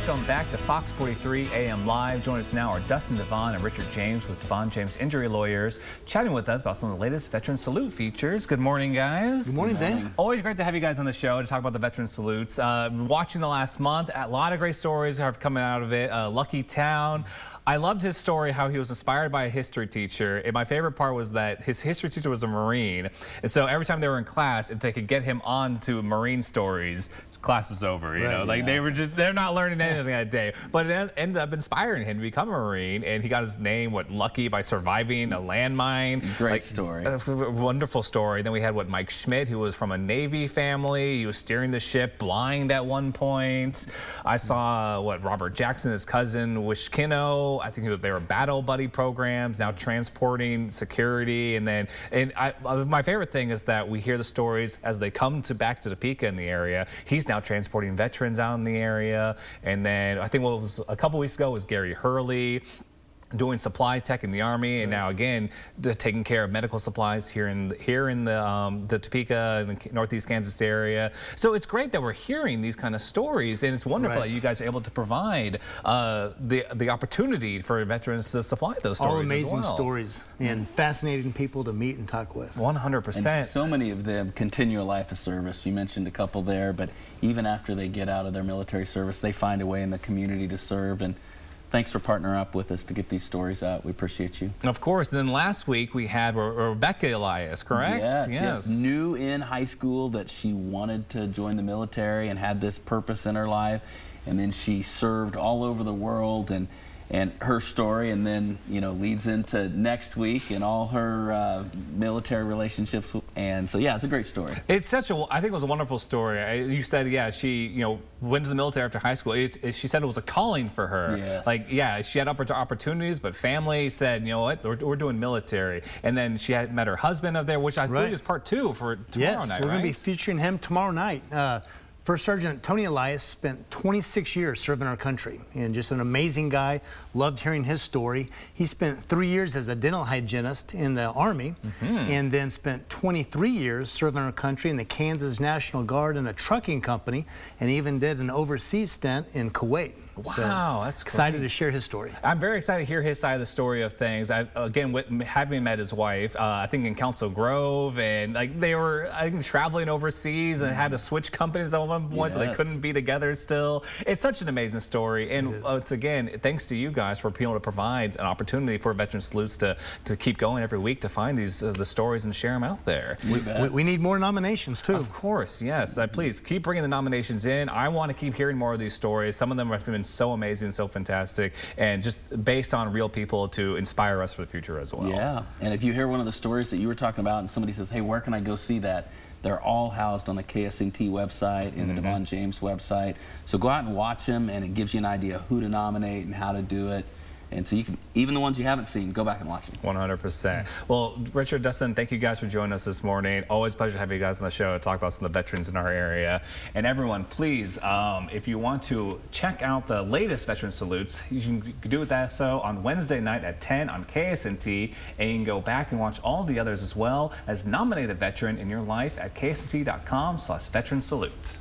Welcome back to Fox 43 AM Live. Join us now are Dustin DeVaughn and Richard James with DeVaughn James Injury Lawyers, chatting with us about some of the latest Veteran Salute features. Good morning, guys. Good morning, Dan. Always great to have you guys on the show to talk about the Veteran Salutes. Watching the last month, a lot of great stories have come out of it. Lucky Town. I loved his story, how he was inspired by a history teacher. And my favorite part was that his history teacher was a Marine. And so every time they were in class, if they could get him on to Marine stories, class was over, you know, like they're not learning anything that day. But it ended up inspiring him to become a Marine, and he got his name, Lucky, by surviving a landmine. Great story. Wonderful story. Then we had Mike Schmidt, who was from a Navy family. He was steering the ship blind at one point. I saw Robert Jackson, his cousin, Wishkino. I think they were battle buddy programs, now transporting security. And my favorite thing is that we hear the stories as they come back to Topeka in the area. He's now transporting veterans out in the area. And then I think what was a couple weeks ago was Gary Hurley doing supply tech in the Army, and now again taking care of medical supplies here in the Topeka and the Northeast Kansas area. So it's great that we're hearing these kind of stories, and it's wonderful that you guys are able to provide the opportunity for veterans to supply those stories. All amazing stories and fascinating people to meet and talk with. 100%. And so many of them continue a life of service. You mentioned a couple there, but even after they get out of their military service, they find a way in the community to serve. And thanks for partnering up with us to get these stories out. We appreciate you. Of course. And then last week we had Rebecca Elias, correct? Yes. Knew in high school that she wanted to join the military and had this purpose in her life. And then she served all over the world, and her story, and then leads into next week and all her military relationships. And so it's a great story. It's I think it was a wonderful story. You said she went to the military after high school. She said it was a calling for her. Yes. She had opportunities, but family said, you know what, we're doing military. And then she had met her husband up there, which I believe is part 2 for tomorrow night. Yes, we're going to be featuring him tomorrow night. First Sergeant Tony Elias spent 26 years serving our country, and just an amazing guy. Loved hearing his story. He spent 3 years as a dental hygienist in the Army, and then spent 23 years serving our country in the Kansas National Guard in a trucking company, and even did an overseas stint in Kuwait. Wow, that's great. Excited to share his story. I'm very excited to hear his side of the story of things. Having met his wife, I think in Council Grove, and they were, I think, traveling overseas and had to switch companies at one point, so they couldn't be together still. It's such an amazing story, and it's again thanks to you guys for being able to provide an opportunity for Veteran Salutes to keep going every week to find these the stories and share them out there. We need more nominations too. Of course, yes. Please keep bringing the nominations in. I want to keep hearing more of these stories. Some of them have been so amazing, so fantastic, and just based on real people to inspire us for the future as well. Yeah, and if you hear one of the stories that you were talking about and somebody says, hey, where can I go see that? They're all housed on the KSNT website and the DeVaughn James website. So go out and watch them, and it gives you an idea who to nominate and how to do it. And so you can, even the ones you haven't seen, go back and watch them. 100%. Well, Richard, Dustin, thank you guys for joining us this morning. Always a pleasure to have you guys on the show to talk about some of the veterans in our area. And everyone, please, if you want to check out the latest Veteran Salutes, you can do that on Wednesday night at 10 on KSNT. And you can go back and watch all the others as well as nominate a veteran in your life at ksnt.com/veteransalute.